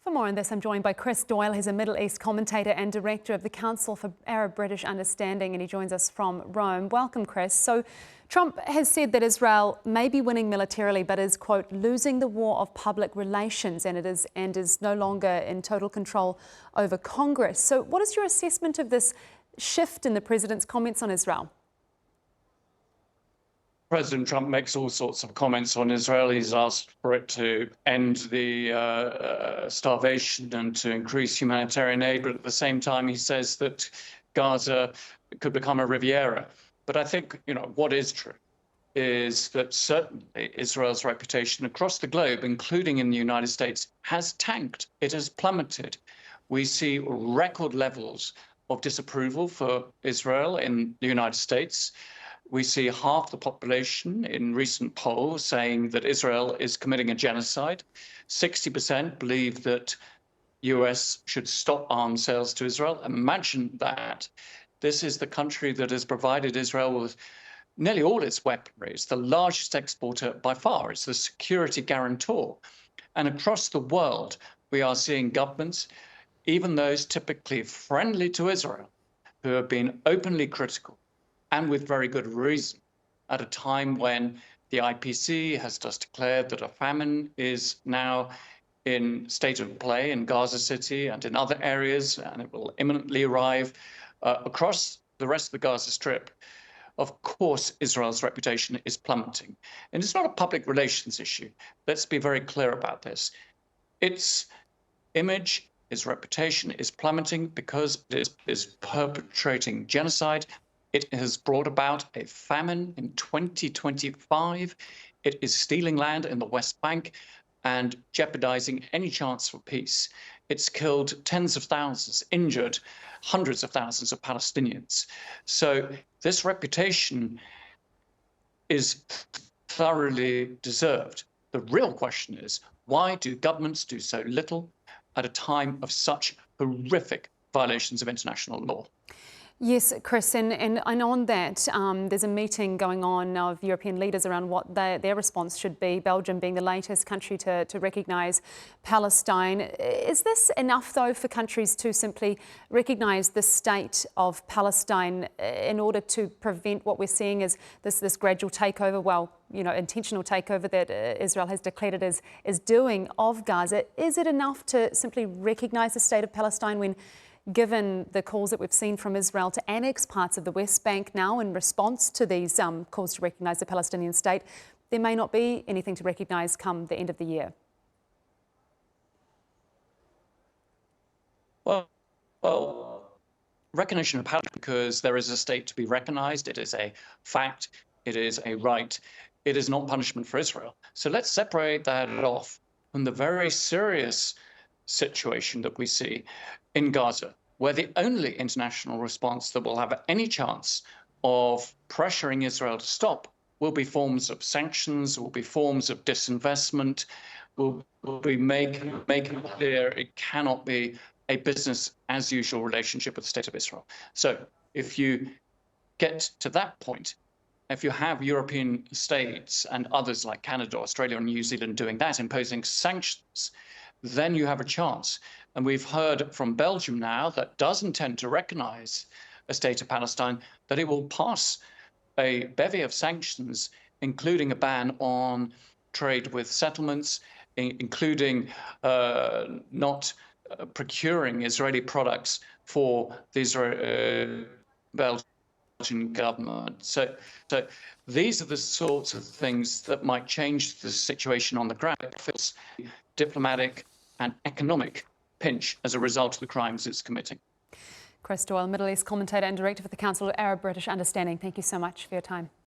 For more on this, I'm joined by Chris Doyle. He's a Middle East commentator and director of the Council for Arab-British Understanding, and he joins us from Rome. Welcome, Chris. So Trump has said that Israel may be winning militarily, but is, quote, losing the war of public relations, and is no longer in total control over Congress. So what is your assessment of this shift in the president's comments on Israel? President Trump makes all sorts of comments on Israel. He's asked for it to end the starvation and to increase humanitarian aid, but at the same time, he says that Gaza could become a Riviera. But I think, what is true is that certainly Israel's reputation across the globe, including in the United States, has tanked. It has plummeted. We see record levels of disapproval for Israel in the United States. We see half the population in recent polls saying that Israel is committing a genocide. 60% believe that US should stop arms sales to Israel. Imagine that. This is the country that has provided Israel with nearly all its weaponry. It's the largest exporter by far. It's the security guarantor. And across the world, we are seeing governments, even those typically friendly to Israel, who have been openly critical, and with very good reason, at a time when the IPC has just declared that a famine is now in state of play in Gaza City and in other areas, and it will imminently arrive across the rest of the Gaza Strip. Of course, Israel's reputation is plummeting. And it's not a public relations issue. Let's be very clear about this. Its image, its reputation is plummeting because it is perpetrating genocide. It has brought about a famine in 2025. It is stealing land in the West Bank and jeopardizing any chance for peace. It's killed tens of thousands, injured hundreds of thousands of Palestinians. So this reputation is thoroughly deserved. The real question is, why do governments do so little at a time of such horrific violations of international law? Yes, Chris, and on that, there's a meeting going on of European leaders around what their response should be, Belgium being the latest country to recognise Palestine. Is this enough, though, for countries to simply recognise the state of Palestine in order to prevent what we're seeing as this gradual takeover, intentional takeover that Israel has declared it is doing of Gaza? Is it enough to simply recognise the state of Palestine when, given the calls that we've seen from Israel to annex parts of the West Bank now in response to these calls to recognise the Palestinian state, there may not be anything to recognise come the end of the year? Well, recognition of Palestine, because there is a state to be recognised. It is a fact. It is a right. It is not punishment for Israel. So let's separate that off from the very serious situation that we see in Gaza, where the only international response that will have any chance of pressuring Israel to stop will be forms of sanctions, will be forms of disinvestment, will be making clear it cannot be a business as usual relationship with the state of Israel. So if you get to that point, if you have European states and others like Canada, Australia, and New Zealand doing that, imposing sanctions, then you have a chance. And we've heard from Belgium now that does intend to recognize a state of Palestine, that it will pass a bevy of sanctions, including a ban on trade with settlements, including not procuring Israeli products for the Belgian government. So these are the sorts of things that might change the situation on the ground. It feels diplomatic and economic pinch as a result of the crimes it's committing. Chris Doyle, Middle East commentator and director for the Council of Arab-British Understanding. Thank you so much for your time.